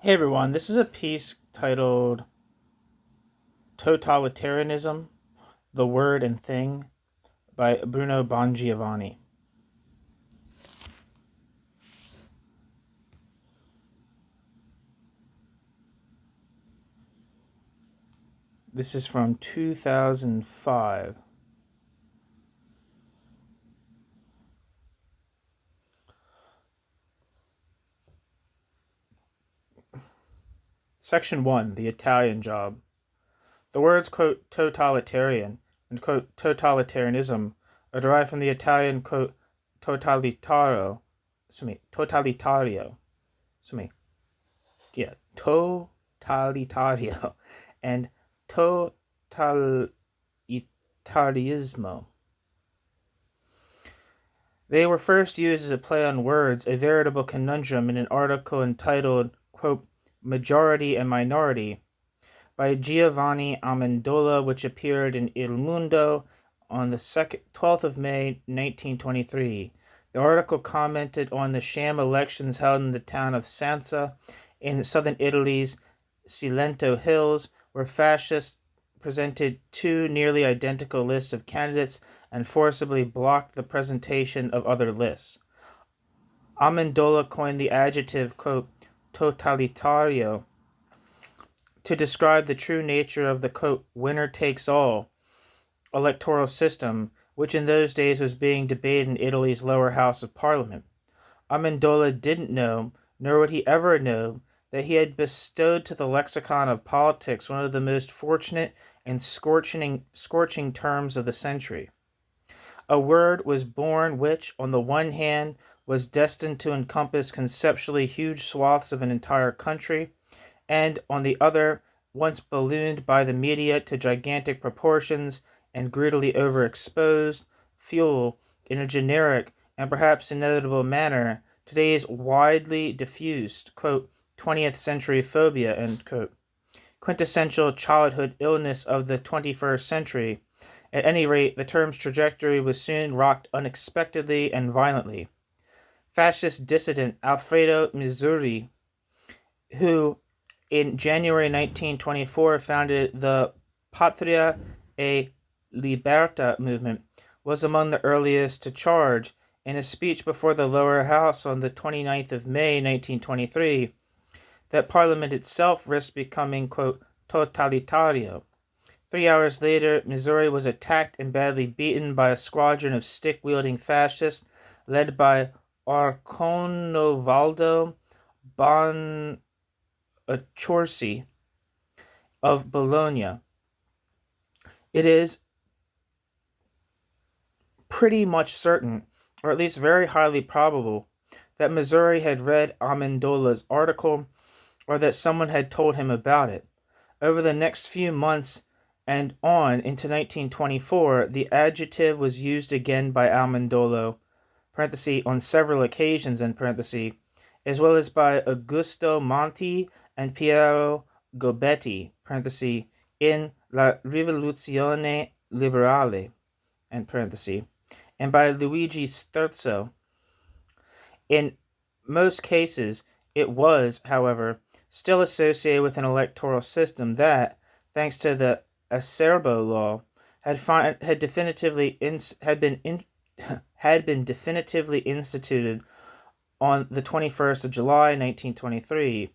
Hey everyone, this is a piece titled Totalitarianism, the Word and Thing by Bruno Bongiovanni. This is from 2005. Section 1, The Italian Job. The words, quote, totalitarian and, quote, totalitarianism are derived from the Italian, quote, totalitario, totalitario, totalitario, and totalitarismo. They were first used as a play on words, a veritable conundrum in an article entitled, quote, Majority and Minority, by Giovanni Amendola, which appeared in Il Mundo on the 12th of May, 1923. The article commented on the sham elections held in the town of Sansa in southern Italy's Cilento Hills, where fascists presented two nearly identical lists of candidates and forcibly blocked the presentation of other lists. Amendola coined the adjective, quote, totalitario to describe the true nature of the, quote, winner-takes-all electoral system, which in those days was being debated in Italy's lower house of parliament. Amendola didn't know, nor would he ever know, that he had bestowed to the lexicon of politics one of the most fortunate and scorching terms of the century. A word was born which, on the one hand, was destined to encompass conceptually huge swaths of an entire country, and, on the other, once ballooned by the media to gigantic proportions and greedily overexposed, fuel, in a generic and perhaps inevitable manner, today's widely diffused, quote, 20th century phobia, end quote, quintessential childhood illness of the 21st century. At any rate, the term's trajectory was soon rocked unexpectedly and violently. Fascist dissident Alfredo Missouri, who in January 1924 founded the Patria e Libertà movement, was among the earliest to charge, in a speech before the lower house on the 29th of May 1923, that Parliament itself risked becoming, quote, totalitario. 3 hours later, Missouri was attacked and badly beaten by a squadron of stick-wielding fascists led by Arconovaldo Bonaccorsi of Bologna. It is pretty much certain, or at least very highly probable, that Missouri had read Amendola's article, or that someone had told him about it. Over the next few months and on into 1924, the adjective was used again by Amendola, on several occasions, as well as by Augusto Monti and Piero Gobetti, in La Rivoluzione Liberale, and by Luigi Sturzo. In most cases, it was, however, still associated with an electoral system that, thanks to the Acerbo law, had been definitively instituted on the 21st of July, 1923.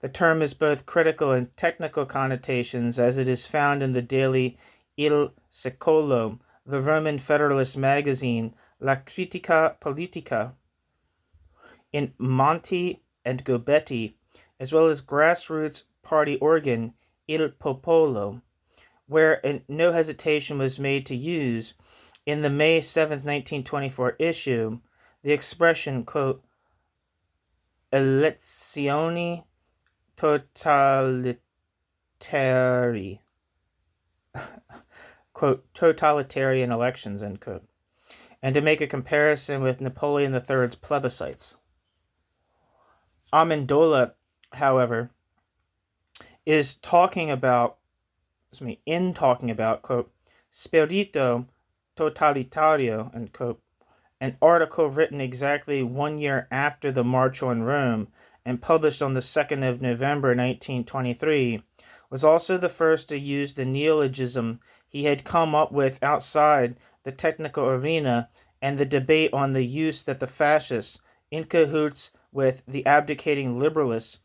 The term has both critical and technical connotations, as it is found in the daily Il Secolo, the Roman Federalist magazine La Critica Politica, in Monti and Gobetti, as well as grassroots party organ Il Popolo, where no hesitation was made to use, in the May 7, 1924 issue, the expression, quote, elezioni totalitari, quote, totalitarian elections, end quote, and to make a comparison with Napoleon III's plebiscites. Amendola, however, is talking about, quote, spirito totalitario, end quote, an article written exactly 1 year after the March on Rome, and published on the 2nd of November 1923, was also the first to use the neologism he had come up with outside the technical arena and the debate on the use that the fascists, in cahoots with the abdicating liberalists,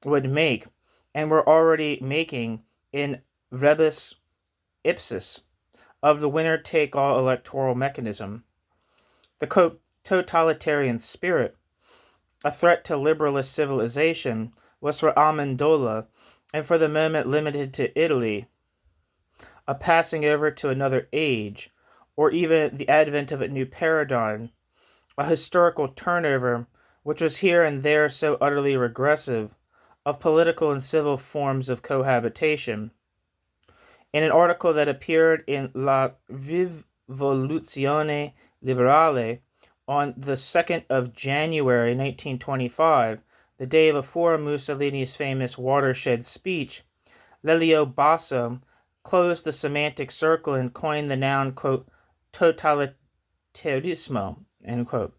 would make, and were already making, in rebus ipsus, of the winner-take-all electoral mechanism. The quote, totalitarian spirit, a threat to liberalist civilization, was for Amendola, and for the moment limited to Italy, a passing over to another age, or even the advent of a new paradigm, a historical turnover which was here and there so utterly regressive, of political and civil forms of cohabitation. In an article that appeared in La Rivoluzione Liberale on the 2nd of January 1925, the day before Mussolini's famous watershed speech, Lelio Basso closed the semantic circle and coined the noun, quote, totalitarismo, end quote,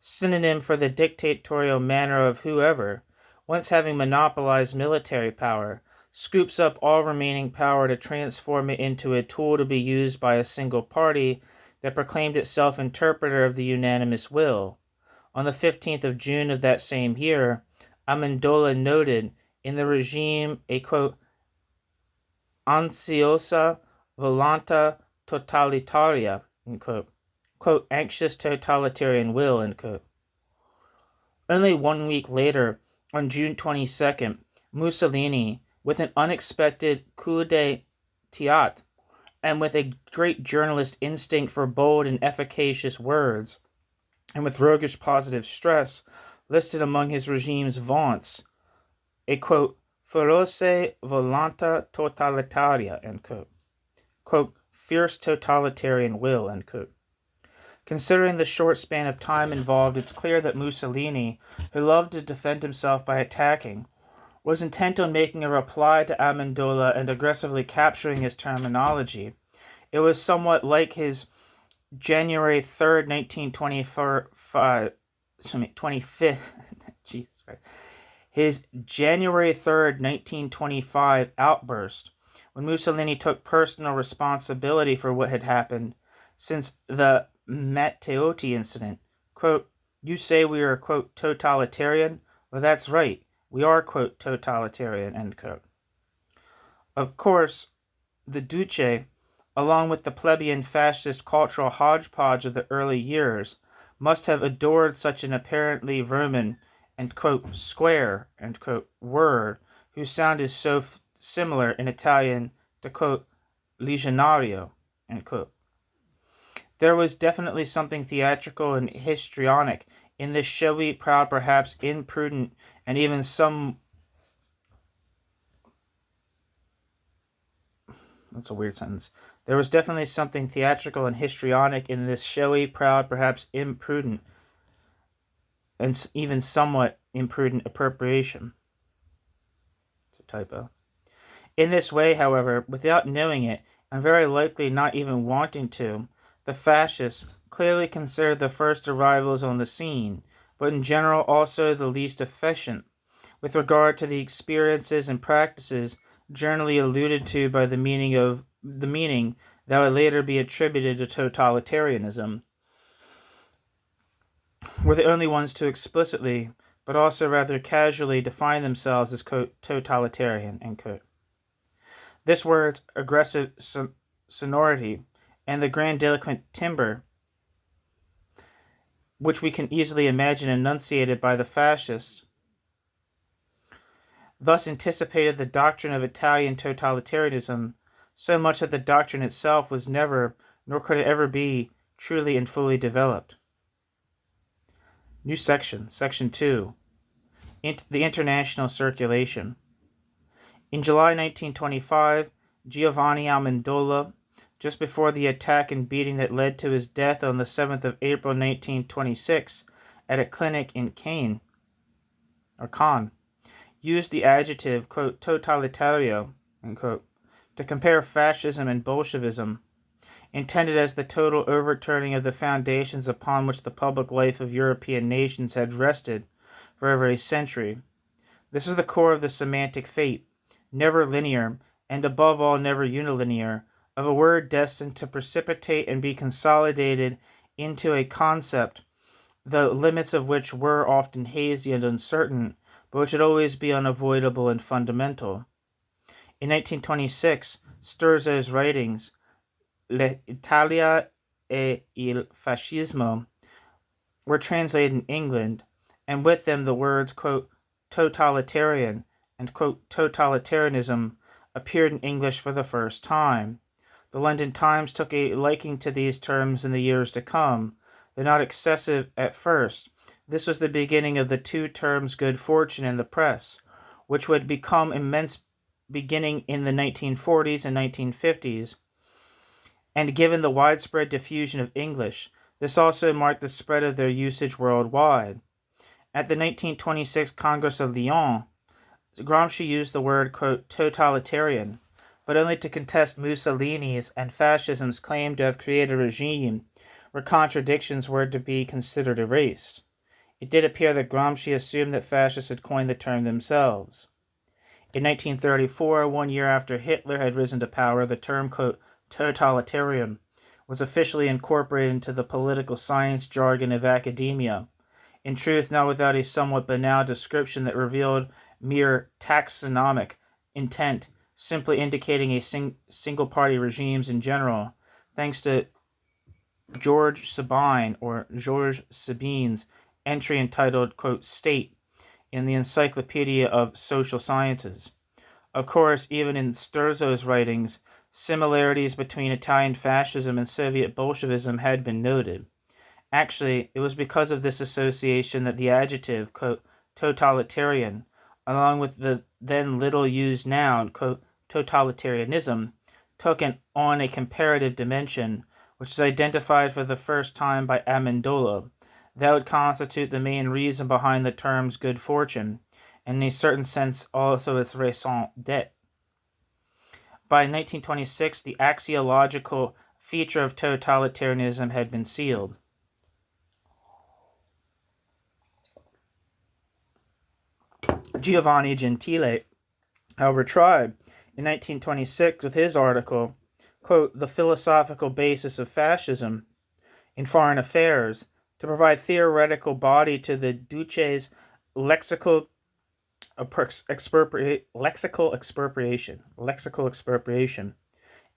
synonym for the dictatorial manner of whoever, once having monopolized military power, scoops up all remaining power to transform it into a tool to be used by a single party that proclaimed itself interpreter of the unanimous will. On the 15th of June of that same year, Amendola noted in the regime a, quote, ansiosa voluntas totalitaria, end quote, quote, anxious totalitarian will, end quote. Only 1 week later, on June 22nd, Mussolini, with an unexpected coup d'état, and with a great journalist instinct for bold and efficacious words, and with roguish positive stress, listed among his regime's vaunts a, quote, feroce voluntas totalitaria, end quote, quote, fierce totalitarian will, end quote. Considering the short span of time involved, it's clear that Mussolini, who loved to defend himself by attacking, was intent on making a reply to Amendola and aggressively capturing his terminology. It was somewhat like his January 3rd, his January 3rd, 1925 outburst, when Mussolini took personal responsibility for what had happened since the Matteotti incident. Quote, you say we are, quote, totalitarian? Well, that's right. We are, quote, totalitarian, end quote. Of course, the Duce, along with the plebeian fascist cultural hodgepodge of the early years, must have adored such an apparently Roman and, quote, square, end quote, word, whose sound is so similar in Italian to, quote, legionario, end quote. There was definitely something theatrical and histrionic in this showy, proud, perhaps imprudent, and even some... That's a weird sentence. There was definitely something theatrical and histrionic in this showy, proud, perhaps imprudent, and even somewhat imprudent appropriation. It's a typo. In this way, however, without knowing it, and very likely not even wanting to, the fascists clearly considered the first arrivals on the scene, but in general also the least efficient, with regard to the experiences and practices generally alluded to by the meaning that would later be attributed to totalitarianism, were the only ones to explicitly, but also rather casually, define themselves as, quote, totalitarian, end quote. This word's aggressive sonority and the grandiloquent timbre, which we can easily imagine enunciated by the fascists, thus anticipated the doctrine of Italian totalitarianism so much that the doctrine itself was never, nor could it ever be, truly and fully developed. New section, section 2, the international circulation. In July 1925, Giovanni Amendola, just before the attack and beating that led to his death on the 7th of April 1926 at a clinic in Cannes, used the adjective, quote, totalitario, end quote, to compare fascism and Bolshevism, intended as the total overturning of the foundations upon which the public life of European nations had rested for over a century. This is the core of the semantic fate, never linear, and above all never unilinear, of a word destined to precipitate and be consolidated into a concept, the limits of which were often hazy and uncertain, but which should always be unavoidable and fundamental. In 1926, Sturzo's writings, L'Italia e il Fascismo, were translated in England, and with them the words, quote, totalitarian and, quote, totalitarianism appeared in English for the first time. The London Times took a liking to these terms in the years to come, though not excessive at first. This was the beginning of the two terms good fortune in the press, which would become immense beginning in the 1940s and 1950s. And given the widespread diffusion of English, this also marked the spread of their usage worldwide. At the 1926 Congress of Lyon, Gramsci used the word, quote, totalitarian, but only to contest Mussolini's and fascism's claim to have created a regime where contradictions were to be considered erased. It did appear that Gramsci assumed that fascists had coined the term themselves. In 1934, 1 year after Hitler had risen to power, the term, quote, totalitarian was officially incorporated into the political science jargon of academia. In truth, not without a somewhat banal description that revealed mere taxonomic intent, simply indicating a single-party regimes in general, thanks to Georges Sabine's entry entitled, quote, State, in the Encyclopedia of Social Sciences. Of course, even in Sturzo's writings, similarities between Italian fascism and Soviet Bolshevism had been noted. Actually, it was because of this association that the adjective, quote, totalitarian, along with the then little used noun, quote, totalitarianism, took on a comparative dimension, which is identified for the first time by Amendola. That would constitute the main reason behind the term's good fortune, and in a certain sense also its raison d'etre. By 1926, the axiological feature of totalitarianism had been sealed. Giovanni Gentile, however, tried in 1926 with his article, quote, The Philosophical Basis of Fascism in Foreign Affairs, to provide theoretical body to the Duce's lexical expropriation.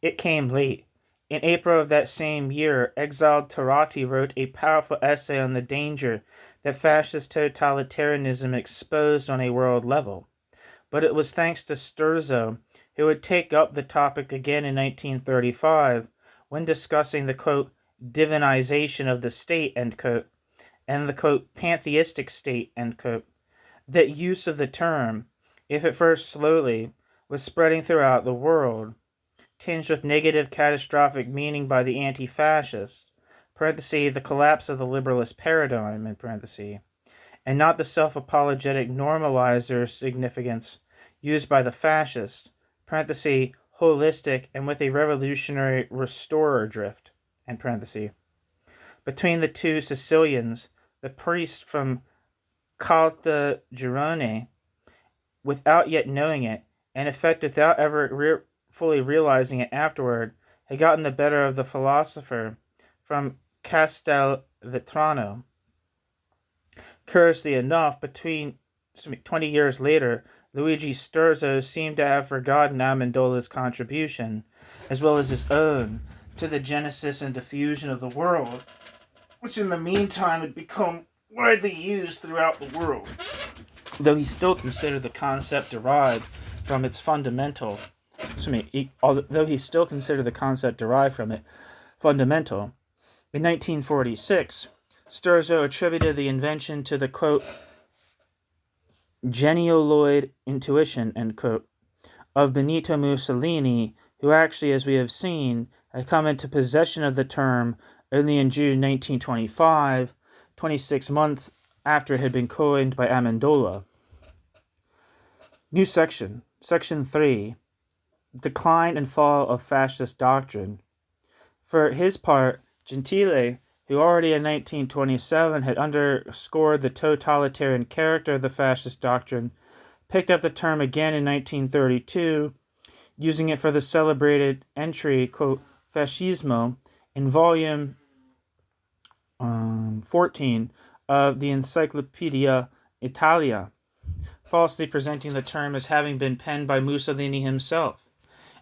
It came late. In April of that same year, exiled Turati wrote a powerful essay on the danger that fascist totalitarianism exposed on a world level. But it was thanks to Sturzo, who would take up the topic again in 1935 when discussing the, quote, divinization of the state, end quote, and the, quote, pantheistic state, end quote, that use of the term, if at first slowly, was spreading throughout the world, tinged with negative catastrophic meaning by the anti-fascist, the collapse of the liberalist paradigm, and not the self-apologetic normalizer significance used by the fascist, holistic and with a revolutionary restorer drift, Between the two Sicilians, the priest from Caltagirone, without yet knowing it, and in effect without ever fully realizing it afterward, had gotten the better of the philosopher from Castelvetrano. Curiously enough, 20 years later, Luigi Sturzo seemed to have forgotten Amendola's contribution, as well as his own, to the genesis and diffusion of the world, which in the meantime had become widely used throughout the world, though he still considered the concept derived from it fundamental. In 1946, Sturzo attributed the invention to the, quote, genioloid intuition, end quote, of Benito Mussolini, who actually, as we have seen, had come into possession of the term only in June 1925, 26 months after it had been coined by Amendola. New section, Section 3, Decline and Fall of Fascist Doctrine. For his part, Gentile who already in 1927 had underscored the totalitarian character of the fascist doctrine, picked up the term again in 1932, using it for the celebrated entry, quote, Fascismo, in volume 14 of the Encyclopedia Italia, falsely presenting the term as having been penned by Mussolini himself.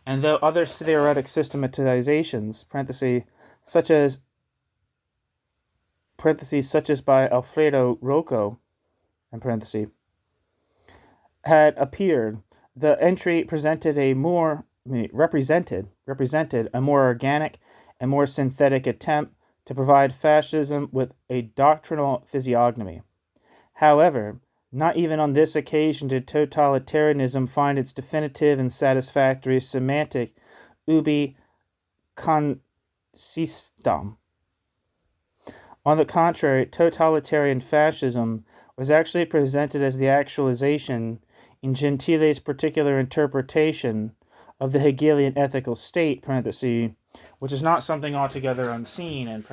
And though other theoretic systematizations, such as by Alfredo Rocco, had appeared, the entry represented a more organic and more synthetic attempt to provide fascism with a doctrinal physiognomy. However, not even on this occasion did totalitarianism find its definitive and satisfactory semantic ubi consistam. On the contrary, totalitarian fascism was actually presented as the actualization, in Gentile's particular interpretation, of the Hegelian ethical state, which is not something altogether unseen,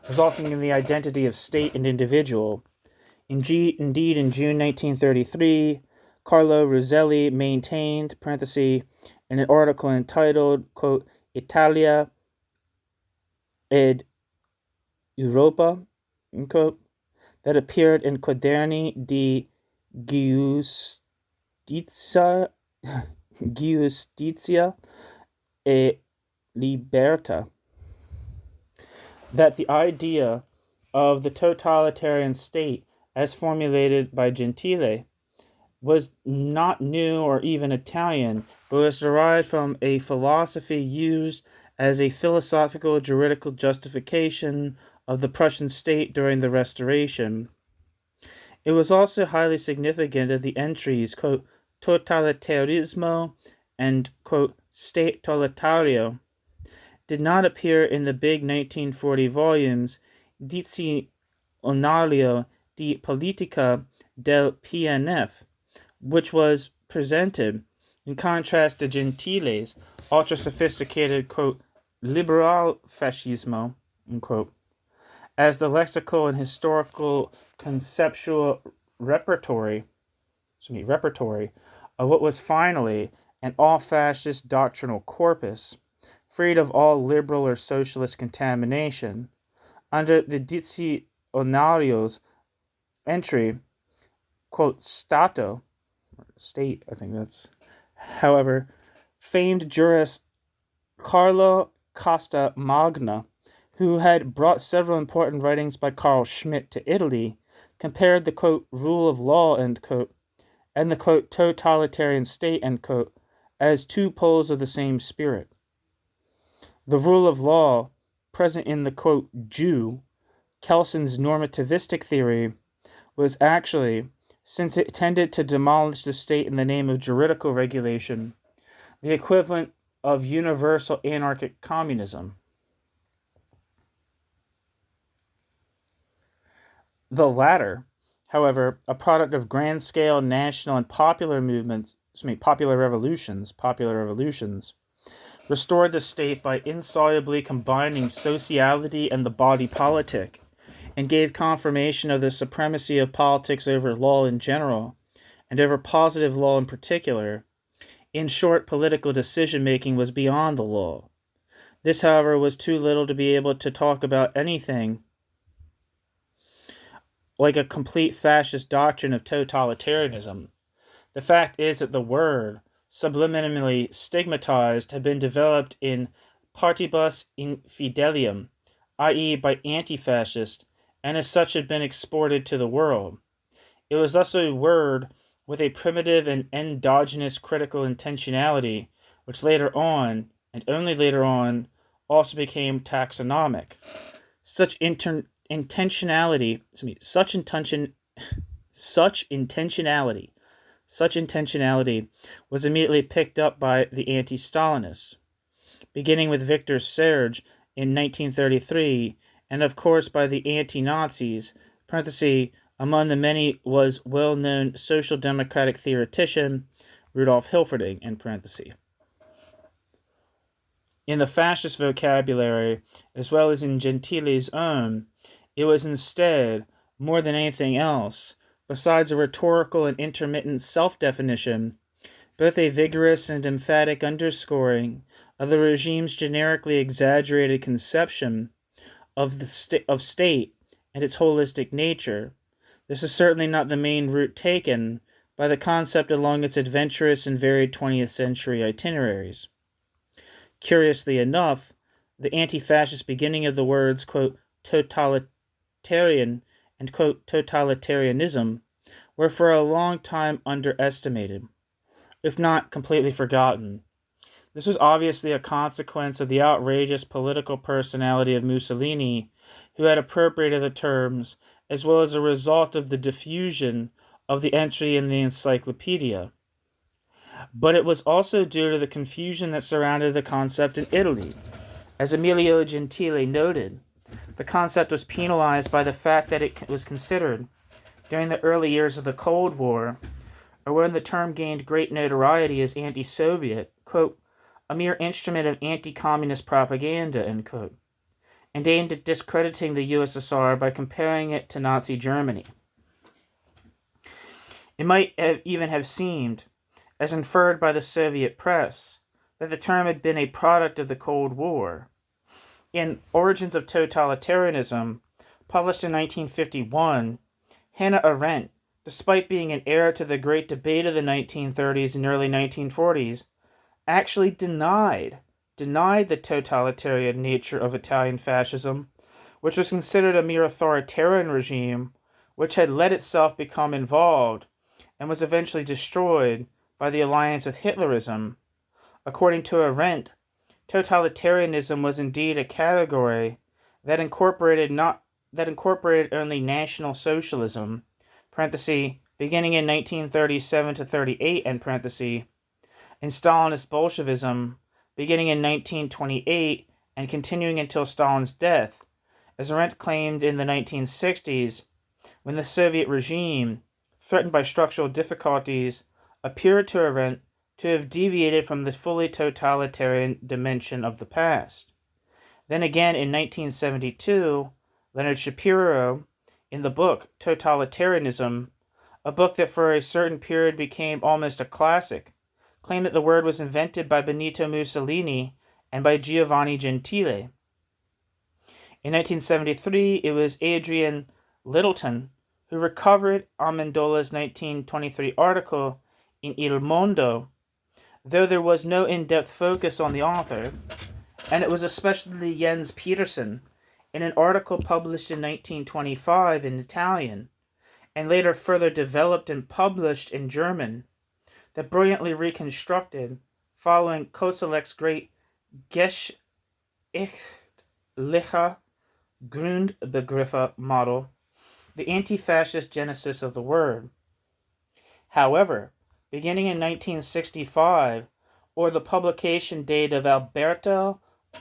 resulting in the identity of state and individual. Indeed, in June 1933, Carlo Roselli maintained, in an article entitled, quote, Italia ed Europa, quote, that appeared in Quaderni di Giustizia e Libertà, that the idea of the totalitarian state as formulated by Gentile was not new or even Italian, but was derived from a philosophy used as a philosophical juridical justification of the Prussian state during the Restoration. It was also highly significant that the entries, quote, Totalitarismo and, quote, State Totalitario, did not appear in the big 1940 volumes Dizionario di Politica del PNF, which was presented, in contrast to Gentile's ultra-sophisticated, quote, liberal fascismo, unquote, as the lexical and historical conceptual repertory of what was finally an all-fascist doctrinal corpus, freed of all liberal or socialist contamination. Under the Dizionario's entry, quote, Stato, state, however, famed jurist Carlo Costa Magna, who had brought several important writings by Carl Schmitt to Italy, compared the, quote, rule of law, end quote, and the, quote, totalitarian state, end quote, as two poles of the same spirit. The rule of law, present in the, quote, Jew, Kelson's normativistic theory, was actually, since it tended to demolish the state in the name of juridical regulation, the equivalent of universal anarchic communism. The latter, however, a product of grand-scale national and popular revolutions, restored the state by insolubly combining sociality and the body politic, and gave confirmation of the supremacy of politics over law in general, and over positive law in particular. In short, political decision-making was beyond the law. This, however, was too little to be able to talk about anything like a complete fascist doctrine of totalitarianism. The fact is that the word, subliminally stigmatized, had been developed in partibus infidelium, i.e. by anti-fascist, and as such had been exported to the world. It was thus a word with a primitive and endogenous critical intentionality, which later on, and only later on, also became taxonomic. Such intentionality was immediately picked up by the anti-Stalinists, beginning with Victor Serge in 1933, and of course by the anti-Nazis, among the many was well-known social democratic theoretician Rudolf Hilferding, In the fascist vocabulary, as well as in Gentile's own, it was instead, more than anything else, besides a rhetorical and intermittent self-definition, both a vigorous and emphatic underscoring of the regime's generically exaggerated conception of of state and its holistic nature. This is certainly not the main route taken by the concept along its adventurous and varied 20th century itineraries. Curiously enough, the anti-fascist beginning of the words, quote, totalitarian and, quote, totalitarianism were for a long time underestimated, if not completely forgotten. This was obviously a consequence of the outrageous political personality of Mussolini, who had appropriated the terms, as well as a result of the diffusion of the entry in the encyclopedia. But it was also due to the confusion that surrounded the concept in Italy. As Emilio Gentile noted, the concept was penalized by the fact that it was considered, during the early years of the Cold War, or when the term gained great notoriety as anti-Soviet, quote, a mere instrument of anti-communist propaganda, end quote, and aimed at discrediting the USSR by comparing it to Nazi Germany. It might even have seemed, as inferred by the Soviet press, that the term had been a product of the Cold War. In Origins of Totalitarianism, published in 1951, Hannah Arendt, despite being an heir to the great debate of the 1930s and early 1940s, actually denied the totalitarian nature of Italian fascism, which was considered a mere authoritarian regime which had let itself become involved and was eventually destroyed by the alliance with Hitlerism. According to Arendt, totalitarianism was indeed a category that incorporated only National Socialism, beginning in 1937 to 38, and Stalinist Bolshevism, beginning in 1928 and continuing until Stalin's death, as Arendt claimed in the 1960s, when the Soviet regime, threatened by structural difficulties, appeared to Arendt to have deviated from the fully totalitarian dimension of the past. Then again in 1972, Leonard Shapiro, in the book Totalitarianism, a book that for a certain period became almost a classic, claimed that the word was invented by Benito Mussolini and by Giovanni Gentile. In 1973, it was Adrian Littleton who recovered Amendola's 1923 article in Il Mondo, though there was no in-depth focus on the author, and it was especially Jens Petersen, in an article published in 1925 in Italian, and later further developed and published in German, that brilliantly reconstructed, following Koselleck's great Geschichtliche Grundbegriffe model, the anti-fascist genesis of the word. However, beginning in 1965, or the publication date of Alberto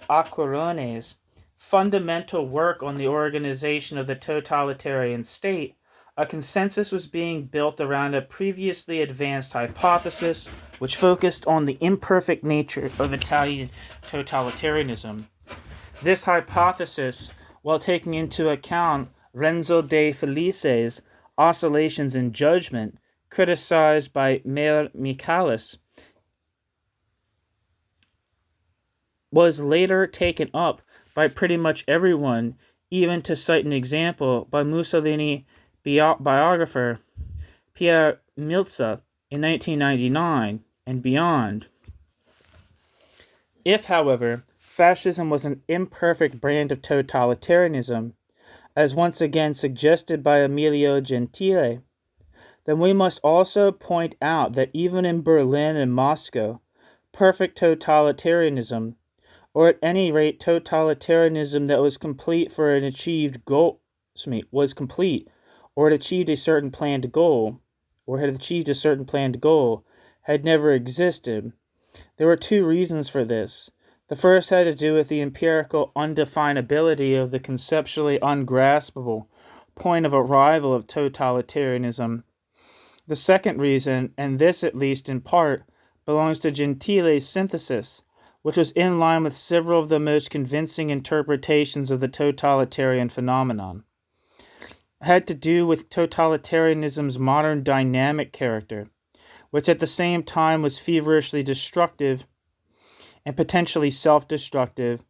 Acquarone's fundamental work on the organization of the totalitarian state, a consensus was being built around a previously advanced hypothesis which focused on the imperfect nature of Italian totalitarianism. This hypothesis, while taking into account Renzo de Felice's oscillations in judgment, criticized by Mayor Michalis, was later taken up by pretty much everyone, even to cite an example by Mussolini biographer Pierre Milza in 1999 and beyond. If, however, fascism was an imperfect brand of totalitarianism, as once again suggested by Emilio Gentile, then we must also point out that even in Berlin and Moscow, perfect totalitarianism, or at any rate totalitarianism that was complete for an achieved goal, was complete, or had achieved a certain planned goal, had never existed. There were two reasons for this. The first had to do with the empirical undefinability of the conceptually ungraspable point of arrival of totalitarianism. The second reason, and this at least in part, belongs to Gentile's synthesis, which was in line with several of the most convincing interpretations of the totalitarian phenomenon. It had to do with totalitarianism's modern dynamic character, which at the same time was feverishly destructive and potentially self-destructive,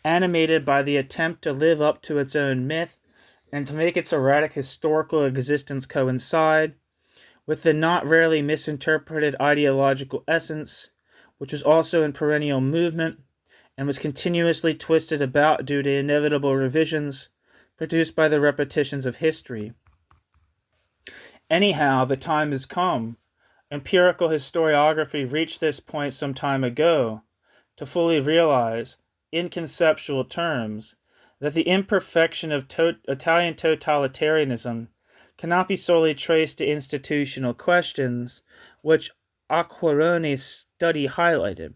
animated by the attempt to live up to its own myth and to make its erratic historical existence coincide with the not rarely misinterpreted ideological essence, which was also in perennial movement and was continuously twisted about due to inevitable revisions produced by the repetitions of history. Anyhow, the time has come. Empirical historiography reached this point some time ago to fully realize, in conceptual terms, that the imperfection of Italian totalitarianism cannot be solely traced to institutional questions, which Acquarone's study highlighted.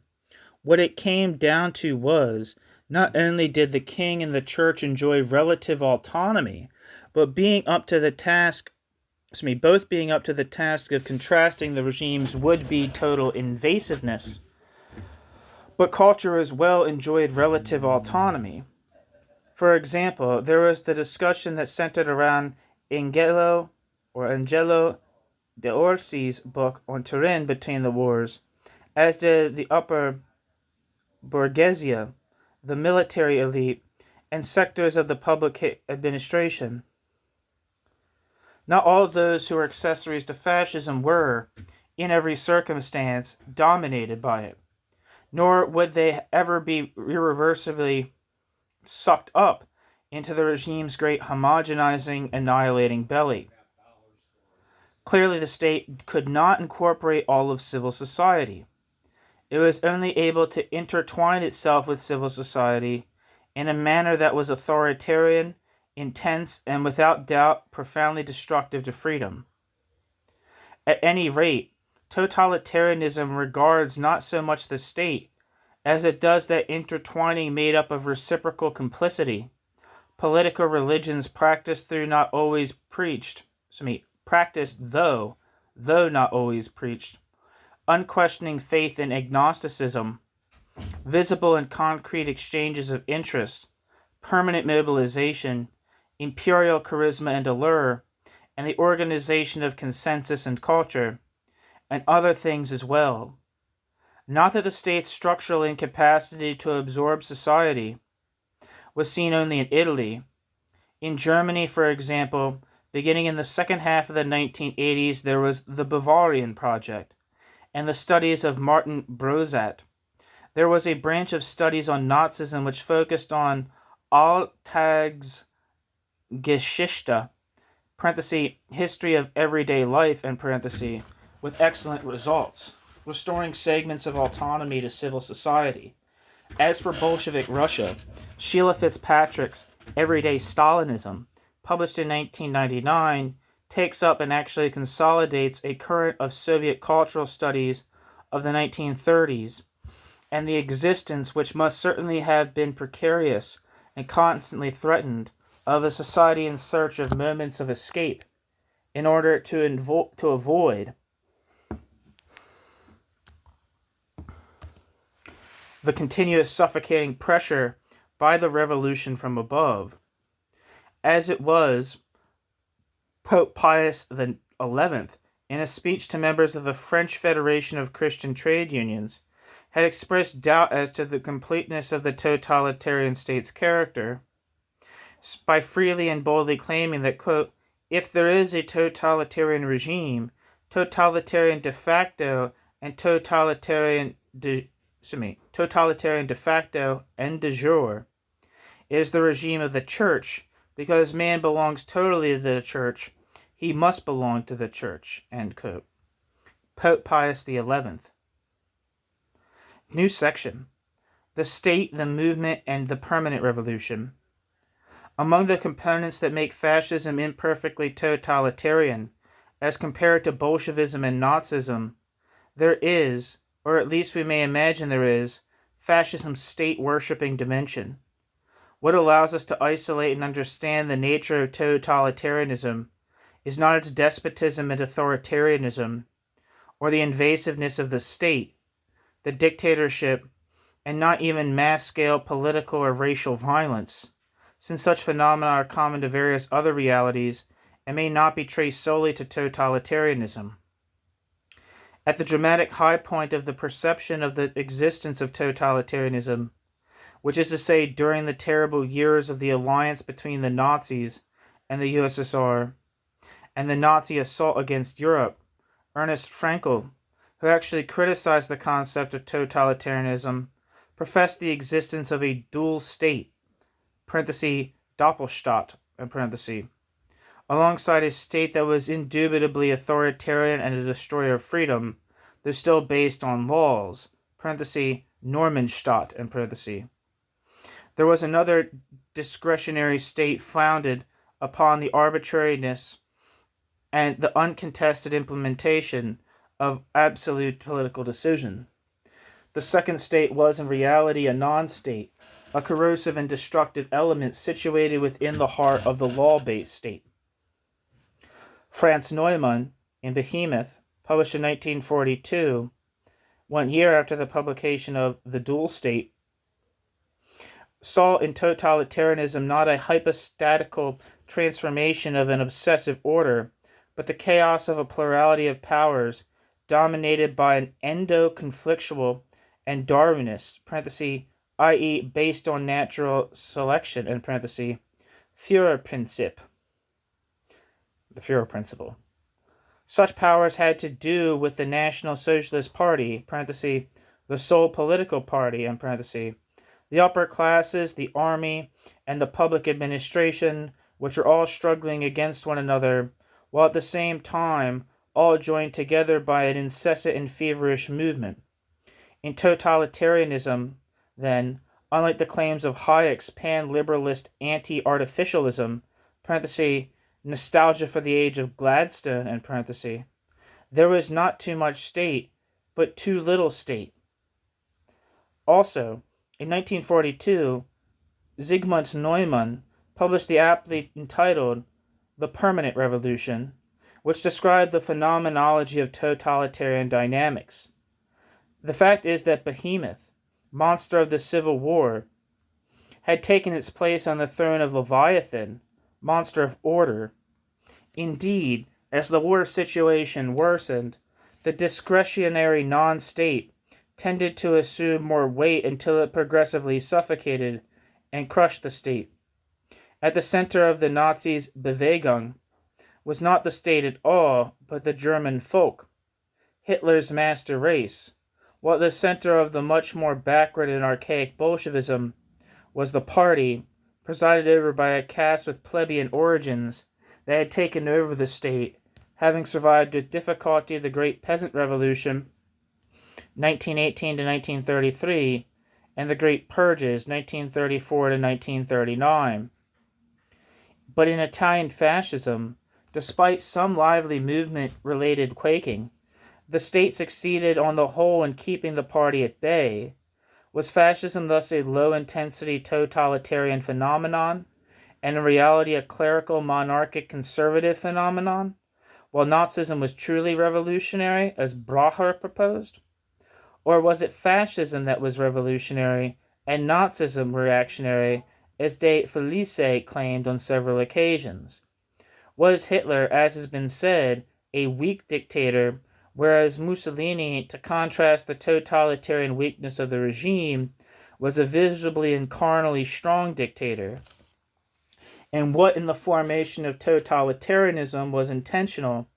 What it came down to was, not only did the king and the church enjoy relative autonomy, but both being up to the task of contrasting the regime's would-be total invasiveness. But culture as well enjoyed relative autonomy. For example, there was the discussion that centered around Angelo de Orsi's book on Turin between the wars, as did the upper bourgeoisie, the military elite, and sectors of the public administration. Not all of those who were accessories to fascism were, in every circumstance, dominated by it, nor would they ever be irreversibly sucked up into the regime's great homogenizing, annihilating belly. Clearly, the state could not incorporate all of civil society. It was only able to intertwine itself with civil society in a manner that was authoritarian, intense, and without doubt profoundly destructive to freedom. At any rate, totalitarianism regards not so much the state as it does that intertwining made up of reciprocal complicity, political religions practiced though not always preached, unquestioning faith in agnosticism, visible and concrete exchanges of interest, permanent mobilization, imperial charisma and allure, and the organization of consensus and culture, and other things as well. Not that the state's structural incapacity to absorb society was seen only in Italy. In Germany, for example, beginning in the second half of the 1980s, there was the Bavarian Project and the studies of Martin Brosat. There was a branch of studies on Nazism which focused on Alltagsgeschichte, history of everyday life, with excellent results, restoring segments of autonomy to civil society. As for Bolshevik Russia, Sheila Fitzpatrick's Everyday Stalinism, published in 1999, takes up and actually consolidates a current of Soviet cultural studies of the 1930s, and the existence, which must certainly have been precarious and constantly threatened, of a society in search of moments of escape in order to avoid the continuous suffocating pressure by the revolution from above. As it was, Pope Pius XI, in a speech to members of the French Federation of Christian Trade Unions, had expressed doubt as to the completeness of the totalitarian state's character, by freely and boldly claiming that, quote, if there is a totalitarian regime, totalitarian de facto and totalitarian de facto and de jure, is the regime of the church, because man belongs totally to the church, he must belong to the church, end quote. Pope Pius XI. New section. The state, the movement, and the permanent revolution. Among the components that make fascism imperfectly totalitarian, as compared to Bolshevism and Nazism, there is, or at least we may imagine there is, fascism's state-worshipping dimension. What allows us to isolate and understand the nature of totalitarianism is not its despotism and authoritarianism, or the invasiveness of the state, the dictatorship, and not even mass-scale political or racial violence, since such phenomena are common to various other realities and may not be traced solely to totalitarianism. At the dramatic high point of the perception of the existence of totalitarianism, which is to say during the terrible years of the alliance between the Nazis and the USSR, and the Nazi assault against Europe, Ernst Fraenkel, who actually criticized the concept of totalitarianism, professed the existence of a dual state, Doppelstaat, alongside a state that was indubitably authoritarian and a destroyer of freedom, though still based on laws, Normenstaat. There was another discretionary state founded upon the arbitrariness and the uncontested implementation of absolute political decision. The second state was in reality a non-state, a corrosive and destructive element situated within the heart of the law-based state. Franz Neumann, in Behemoth, published in 1942, 1 year after the publication of The Dual State, saw in totalitarianism not a hypostatical transformation of an obsessive order, but the chaos of a plurality of powers dominated by an endo-conflictual and Darwinist, i.e. based on natural selection, Führerprinzip, the Führer principle. Such powers had to do with the National Socialist Party, the sole political party, the upper classes, the army, and the public administration, which are all struggling against one another, while at the same time all joined together by an incessant and feverish movement. In totalitarianism, then, unlike the claims of Hayek's pan-liberalist anti-artificialism, nostalgia for the age of Gladstone, there was not too much state, but too little state. Also, in 1942, Zygmunt Neumann published the aptly entitled The Permanent Revolution, which described the phenomenology of totalitarian dynamics. The fact is that Behemoth, monster of the Civil War, had taken its place on the throne of Leviathan, monster of order. Indeed, as the war situation worsened, the discretionary non-state tended to assume more weight until it progressively suffocated and crushed the state. At the center of the Nazis' Bewegung was not the state at all, but the German folk, Hitler's master race, while at the center of the much more backward and archaic Bolshevism was the party, presided over by a caste with plebeian origins that had taken over the state, having survived with difficulty the Great Peasant Revolution, 1918 to 1933, and the Great Purges, 1934 to 1939. But in Italian fascism, despite some lively movement-related quaking, the state succeeded on the whole in keeping the party at bay. Was fascism thus a low-intensity totalitarian phenomenon, and in reality a clerical, monarchic, conservative phenomenon, while Nazism was truly revolutionary, as Bracher proposed? Or was it fascism that was revolutionary, and Nazism reactionary, as De Felice claimed on several occasions? Was Hitler, as has been said, a weak dictator, whereas Mussolini, to contrast the totalitarian weakness of the regime, was a visibly and carnally strong dictator? And what in the formation of totalitarianism was intentional,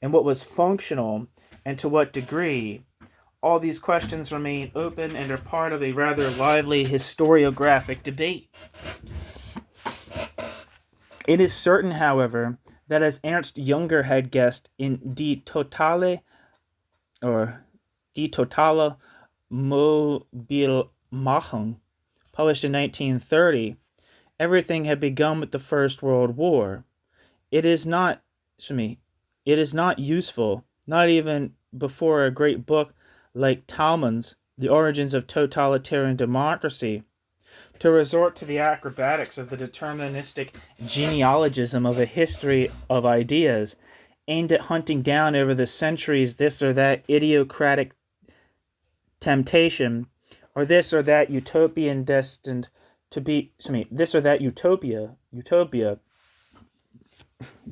and what was functional, and to what degree? All these questions remain open and are part of a rather lively historiographic debate. It is certain, however, that as Ernst Junger had guessed in Die Totale Mobilmachung, published in 1930, everything had begun with the First World War. It is not useful, not even before a great book like Talmann's The Origins of Totalitarian Democracy, to resort to the acrobatics of the deterministic genealogism of a history of ideas, aimed at hunting down over the centuries this or that idiocratic temptation, or this or that utopian destined to be, this or that utopia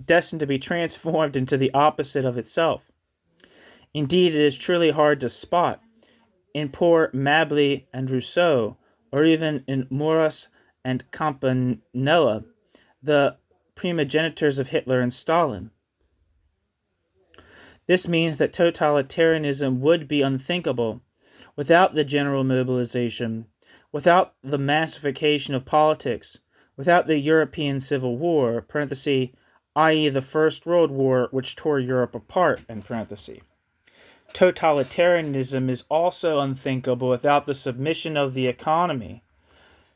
destined to be transformed into the opposite of itself. Indeed, it is truly hard to spot in poor Mably and Rousseau, or even in Maurras and Campanella, the primogenitors of Hitler and Stalin. This means that totalitarianism would be unthinkable without the general mobilization, without the massification of politics, without the European Civil War, i.e. the First World War, which tore Europe apart, Totalitarianism is also unthinkable without the submission of the economy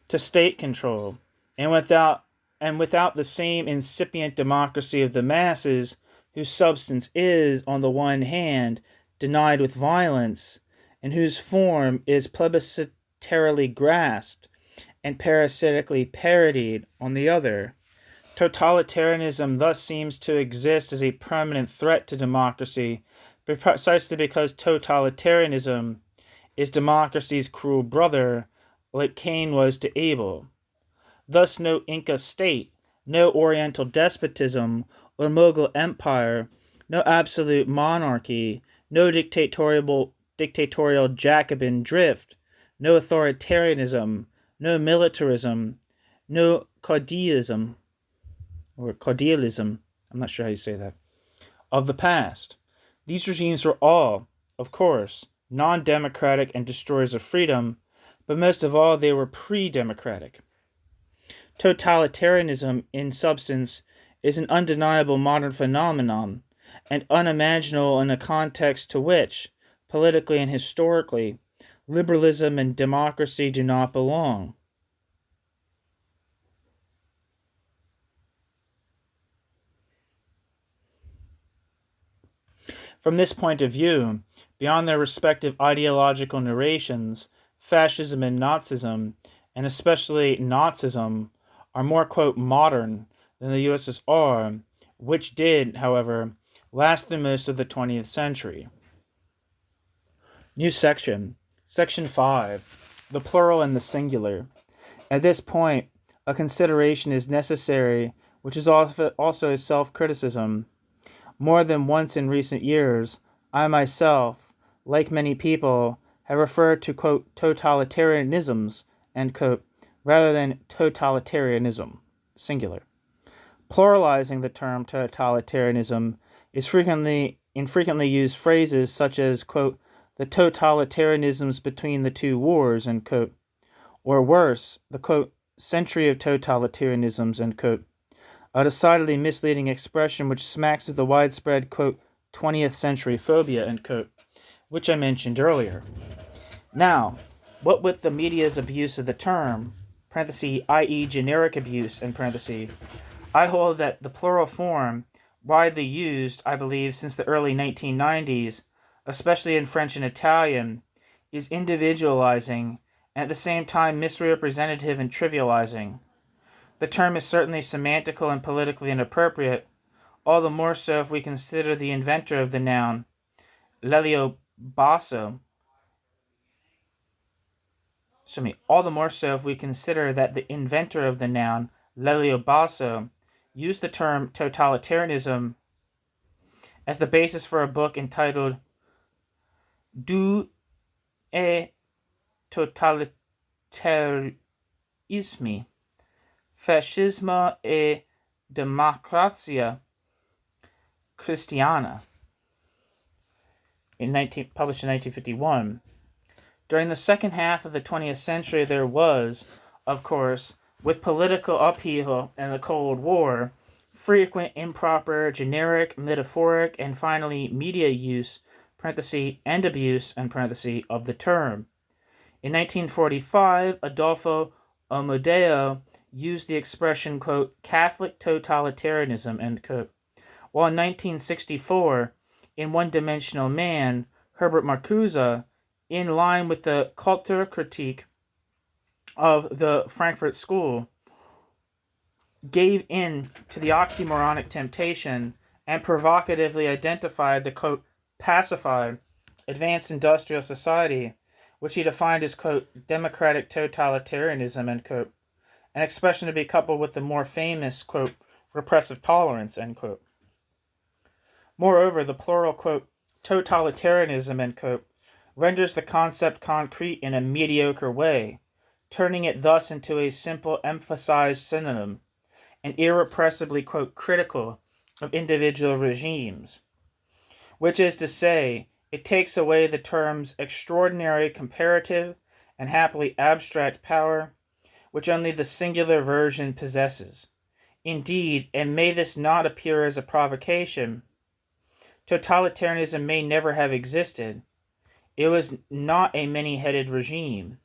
to state control, and without the same incipient democracy of the masses, whose substance is, on the one hand, denied with violence, and whose form is plebiscitarily grasped and parasitically parodied on the other. Totalitarianism thus seems to exist as a permanent threat to democracy, precisely because totalitarianism is democracy's cruel brother, like Cain was to Abel. Thus no Inca state, no Oriental despotism or Mughal empire, no absolute monarchy, no dictatorial Jacobin drift, no authoritarianism, no militarism, no caudillism, I'm not sure how you say that, of the past. These regimes were all, of course, non-democratic and destroyers of freedom, but most of all they were pre-democratic. Totalitarianism, in substance, is an undeniable modern phenomenon, and unimaginable in a context to which, politically and historically, liberalism and democracy do not belong. From this point of view, beyond their respective ideological narrations, fascism and Nazism, and especially Nazism, are more, quote, modern than the USSR, which did, however, last through most of the 20th century. New section. Section 5. The plural and the singular. At this point, a consideration is necessary, which is also a self-criticism. More than once in recent years, I myself, like many people, have referred to, quote, totalitarianisms, end quote, rather than totalitarianism, singular. Pluralizing the term totalitarianism is infrequently used phrases such as, quote, the totalitarianisms between the two wars, end quote, or worse, the, quote, century of totalitarianisms, end quote, a decidedly misleading expression which smacks of the widespread, quote, 20th century phobia, end quote, which I mentioned earlier. Now, what with the media's abuse of the term, i.e. generic abuse, I hold that the plural form, widely used, I believe, since the early 1990s, especially in French and Italian, is individualizing and at the same time misrepresentative and trivializing. The term is certainly semantical and politically inappropriate, all the more so if we consider the inventor of the noun, Lelio Basso. All the more so if we consider that the inventor of the noun, Lelio Basso, used the term totalitarianism as the basis for a book entitled Du e totalitarismi, Fascismo e Democrazia Cristiana, published in 1951. During the second half of the 20th century, there was, of course, with political upheaval and the Cold War, frequent improper, generic, metaphoric, and finally media use, and abuse, of the term. In 1945, Adolfo Amodeo used the expression, quote, Catholic totalitarianism, end quote, while in 1964, in One-Dimensional Man, Herbert Marcuse, in line with the Kulturkritik of the Frankfurt School, gave in to the oxymoronic temptation and provocatively identified the, quote, pacified, advanced industrial society which he defined as, quote, democratic totalitarianism, end quote, an expression to be coupled with the more famous, quote, repressive tolerance, end quote. Moreover, the plural, quote, totalitarianism, end quote, renders the concept concrete in a mediocre way, turning it thus into a simple emphasized synonym, and irrepressibly, quote, critical of individual regimes, which is to say, it takes away the terms extraordinary comparative and happily abstract power, which only the singular version possesses. Indeed, and may this not appear as a provocation, totalitarianism may never have existed. It was not a many-headed regime.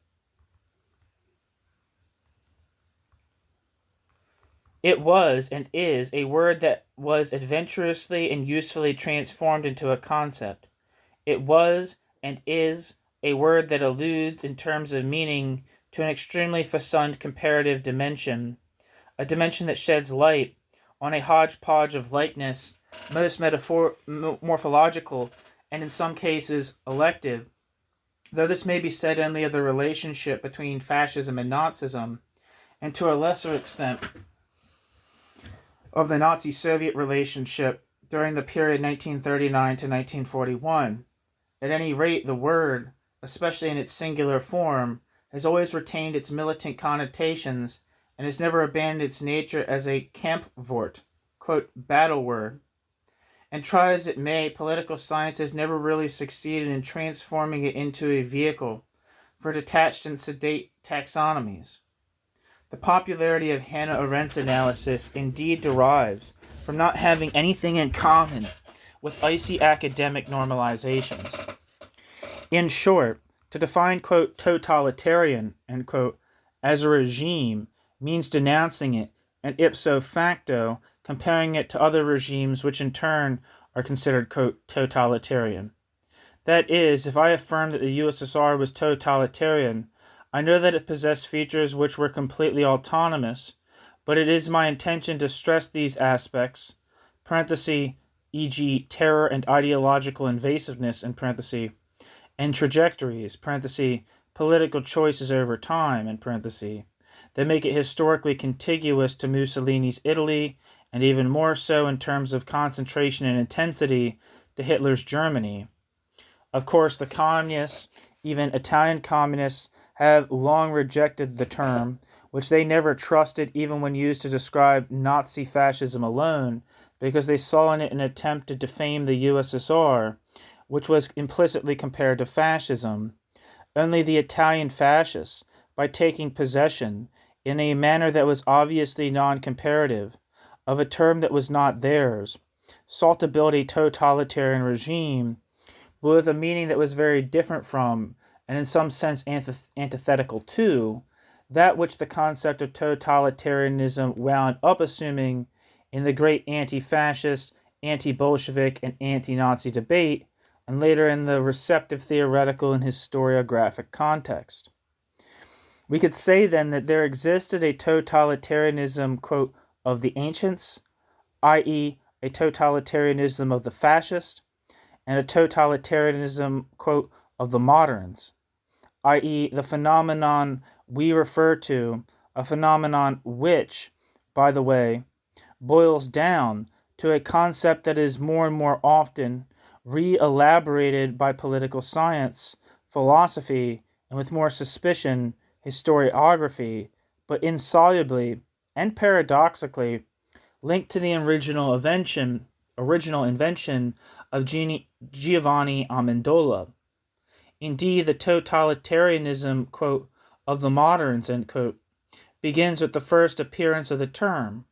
It was and is a word that was adventurously and usefully transformed into a concept. It was and is a word that alludes in terms of meaning to an extremely fecund comparative dimension, a dimension that sheds light on a hodgepodge of likeness, most morphological, and in some cases elective, though this may be said only of the relationship between fascism and Nazism, and to a lesser extent of the Nazi-Soviet relationship during the period 1939 to 1941. At any rate, the word, especially in its singular form, has always retained its militant connotations and has never abandoned its nature as a Kampfwort, quote, battle word. And try as it may, political science has never really succeeded in transforming it into a vehicle for detached and sedate taxonomies. The popularity of Hannah Arendt's analysis indeed derives from not having anything in common with icy academic normalizations. In short, to define, quote, totalitarian, end quote, as a regime means denouncing it and ipso facto comparing it to other regimes which in turn are considered, quote, totalitarian. That is, if I affirm that the USSR was totalitarian, I know that it possessed features which were completely autonomous, but it is my intention to stress these aspects, e.g. terror and ideological invasiveness, and trajectories, political choices over time, that make it historically contiguous to Mussolini's Italy, and even more so in terms of concentration and intensity to Hitler's Germany. Of course, the communists, even Italian communists, have long rejected the term, which they never trusted even when used to describe Nazi fascism alone, because they saw in it an attempt to defame the USSR, which was implicitly compared to fascism. Only the Italian fascists, by taking possession, in a manner that was obviously non-comparative, of a term that was not theirs, sought to build a totalitarian regime, but with a meaning that was very different from, and in some sense antithetical to, that which the concept of totalitarianism wound up assuming in the great anti-fascist, anti-Bolshevik, and anti-Nazi debate, and later in the receptive theoretical and historiographic context. We could say then that there existed a totalitarianism, quote, of the ancients, i.e., a totalitarianism of the fascist, and a totalitarianism, quote, of the moderns, i.e., the phenomenon we refer to, a phenomenon which, by the way, boils down to a concept that is more and more often re-elaborated by political science, philosophy, and with more suspicion, historiography, but insolubly and paradoxically linked to the original invention of Giovanni Amendola. Indeed, the totalitarianism, quote, of the moderns, end quote, begins with the first appearance of the term,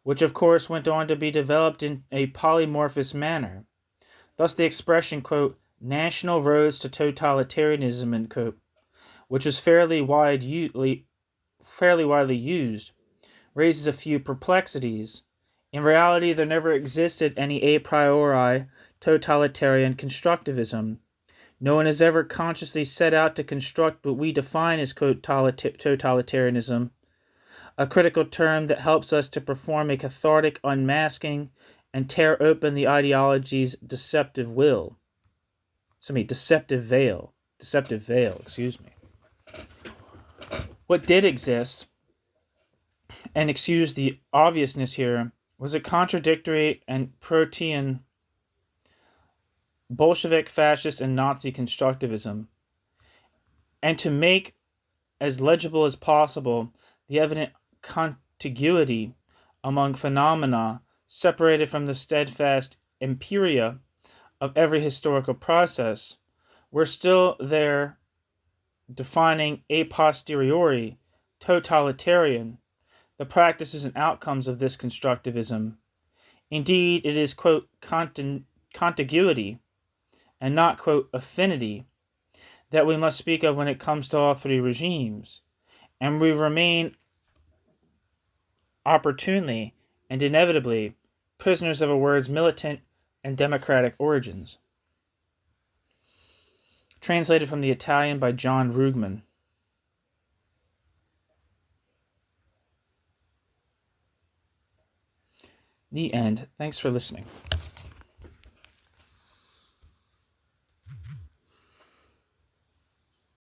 which of course went on to be developed in a polymorphous manner. Thus the expression, quote, national roads to totalitarianism, end quote, which is fairly widely used, raises a few perplexities. In reality, there never existed any a priori totalitarian constructivism. No one has ever consciously set out to construct what we define as, quote, totalitarianism, a critical term that helps us to perform a cathartic unmasking and tear open the ideology's deceptive veil. deceptive veil, What did exist, and excuse the obviousness here, was a contradictory and protean Bolshevik, fascist, and Nazi constructivism, and to make as legible as possible the evident contiguity among phenomena separated from the steadfast empiria of every historical process, were still there defining a posteriori, totalitarian, the practices and outcomes of this constructivism. Indeed, it is, quote, contiguity, and not, quote, affinity, that we must speak of when it comes to all three regimes, and we remain opportunely and inevitably prisoners of a word's militant and democratic origins. Translated from the Italian by John Rugman. The end. Thanks for listening.